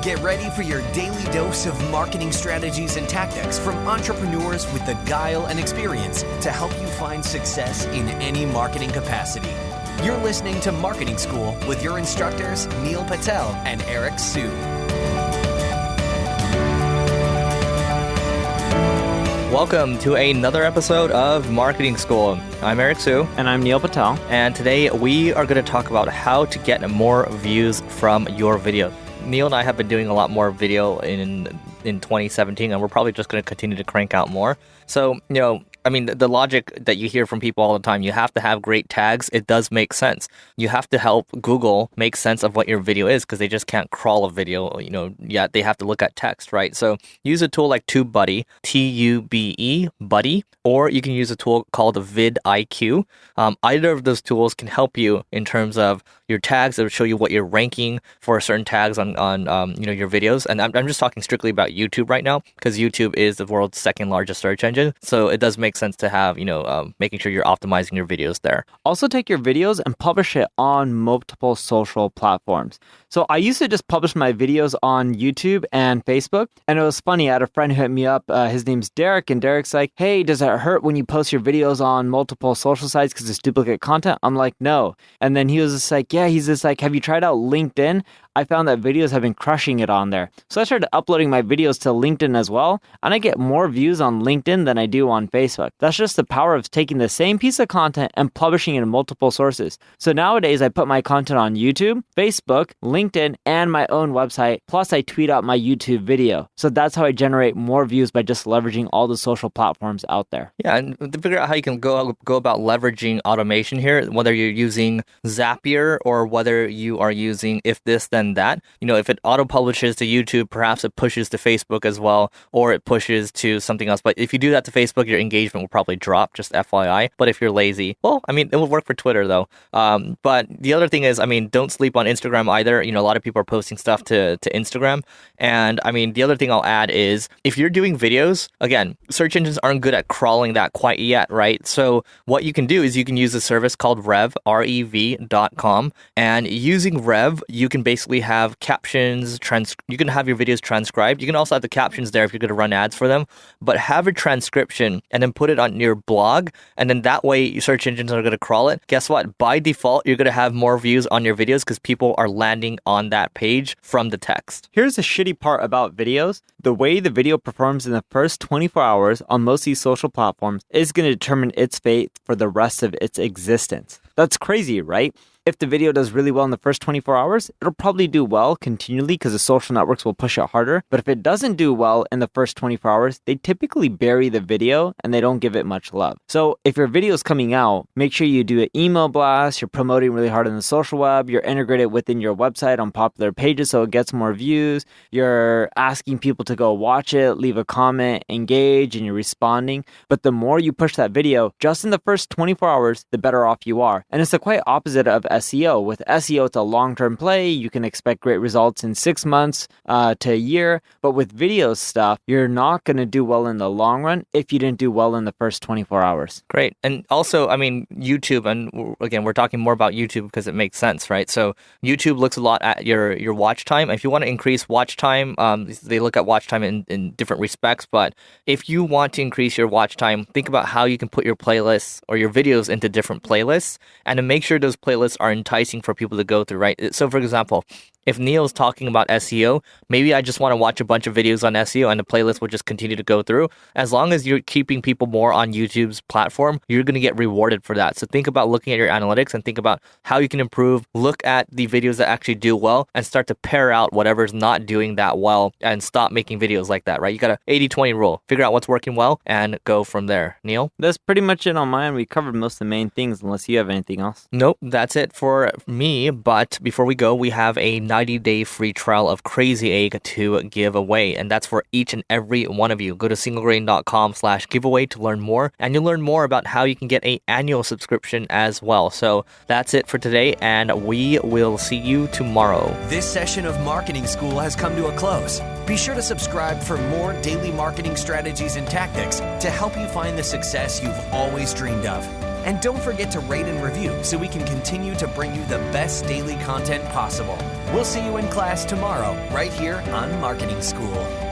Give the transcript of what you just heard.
Get ready for your daily dose of marketing strategies and tactics from entrepreneurs with the guile and experience to help you find success in any marketing capacity. You're listening to Marketing School with your instructors, Neil Patel and Eric Su. Welcome to another episode of Marketing School. I'm Eric Su. And I'm Neil Patel. And today we are going to talk about how to get more views from your video. Neil and I have been doing a lot more video in 2017, and we're probably just going to continue to crank out more. So, the logic that you hear from people all the time, you have to have great tags. It does make sense. You have to help Google make sense of what your video is because they just can't crawl a video, yet they have to look at text, right? So use a tool like TubeBuddy, T-U-B-E, Buddy, or you can use a tool called vidIQ. Either of those tools can help you in terms of your tags. It will show you what you're ranking for certain tags on your videos. And I'm just talking strictly about YouTube right now because YouTube is the world's second largest search engine. So it does make sense to have, making sure you're optimizing your videos there. Also take your videos and publish it on multiple social platforms. So I used to just publish my videos on YouTube and Facebook. And it was funny. I had a friend who hit me up. His name's Derek. And Derek's like, hey, does it hurt when you post your videos on multiple social sites because it's duplicate content? I'm like, no. And then he was just like, he's just like, have you tried out LinkedIn? I found that videos have been crushing it on there. So I started uploading my videos to LinkedIn as well. And I get more views on LinkedIn than I do on Facebook. That's just the power of taking the same piece of content and publishing it in multiple sources. So nowadays I put my content on YouTube, Facebook, LinkedIn, and my own website. Plus I tweet out my YouTube video. So that's how I generate more views by just leveraging all the social platforms out there. Yeah, and to figure out how you can go about leveraging automation here, whether you're using Zapier or whether you are using if this then that. If it auto-publishes to YouTube, perhaps it pushes to Facebook as well, or it pushes to something else. But if you do that to Facebook, your engagement will probably drop, just FYI. But if you're lazy, it will work for Twitter though. But the other thing is, don't sleep on Instagram either. A lot of people are posting stuff to Instagram. And the other thing I'll add is if you're doing videos, again, search engines aren't good at crawling that quite yet, right? So what you can do is you can use a service called Rev, REV.com. And using Rev, you can basically have captions, you can have your videos transcribed. You can also have the captions there if you're going to run ads for them, but have a transcription and then put it on your blog. And then that way your search engines are going to crawl it. Guess what? By default, you're going to have more views on your videos because people are landing on that page from the text. Here's the shitty part about videos. The way the video performs in the first 24 hours on most of these social platforms is going to determine its fate for the rest of its existence. That's crazy, right? If the video does really well in the first 24 hours, it'll probably do well continually because the social networks will push it harder. But if it doesn't do well in the first 24 hours, they typically bury the video and they don't give it much love. So if your video is coming out, make sure you do an email blast, you're promoting really hard on the social web, you're integrated within your website on popular pages so it gets more views, you're asking people to go watch it, leave a comment, engage, and you're responding. But the more you push that video, just in the first 24 hours, the better off you are. And it's the quite opposite of SEO. With SEO, it's a long-term play. You can expect great results in 6 months to a year. But with video stuff, you're not going to do well in the long run if you didn't do well in the first 24 hours. Great. And also, YouTube, and again, we're talking more about YouTube because it makes sense, right? So YouTube looks a lot at your watch time. If you want to increase watch time, they look at watch time in different respects. But if you want to increase your watch time, think about how you can put your playlists or your videos into different playlists and to make sure those playlists are enticing for people to go through, right? So for example, if Neil's talking about SEO, maybe I just want to watch a bunch of videos on SEO and the playlist will just continue to go through. As long as you're keeping people more on YouTube's platform, you're going to get rewarded for that. So think about looking at your analytics and think about how you can improve. Look at the videos that actually do well and start to pare out whatever's not doing that well and stop making videos like that, right? You got a 80-20 rule. Figure out what's working well and go from there. Neil? That's pretty much it on mine. We covered most of the main things unless you have anything else. Nope, that's it for me. But before we go, we have a 90-day free trial of Crazy Egg to give away. And that's for each and every one of you. Go to singlegrain.com/giveaway to learn more. And you'll learn more about how you can get an annual subscription as well. So that's it for today. And we will see you tomorrow. This session of Marketing School has come to a close. Be sure to subscribe for more daily marketing strategies and tactics to help you find the success you've always dreamed of. And don't forget to rate and review so we can continue to bring you the best daily content possible. We'll see you in class tomorrow, right here on Marketing School.